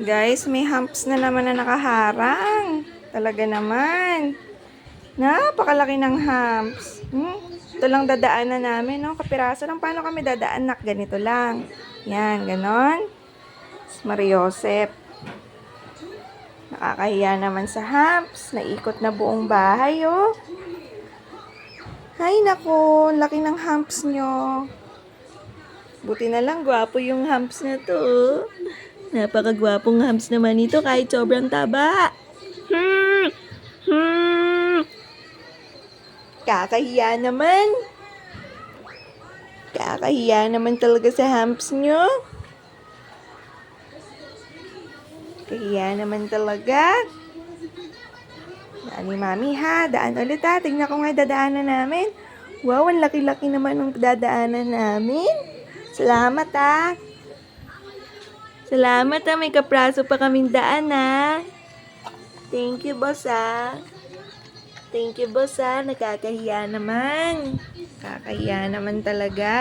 Guys, may humps na naman na nakaharang. Talaga naman. Napakalaki ng humps. Ito lang dadaanan namin, no? Kapiraso lang. Paano kami dadaan, nak? Ganito lang. Yan, ganon. Mariosep. Nakakahiya naman sa humps. Naikot na buong bahay, oh. Ay, naku. Laki ng humps nyo. Buti na lang, gwapo yung humps na to. Napakagwapong humps naman ito kahit sobrang taba. Kakahiya naman. Kakahiya naman talaga sa humps nyo. Kahiya naman talaga. Daan ni Mami ha. Daan ulit ha. Tingnan ko nga dadaanan namin. Wow, ang laki-laki naman ng dadaanan namin. Salamat ha. Salamat ha. May kapraso pa kaming daan ha. Thank you, boss ha. Thank you, boss ha. Nakakahiya naman. Kakahiya naman talaga.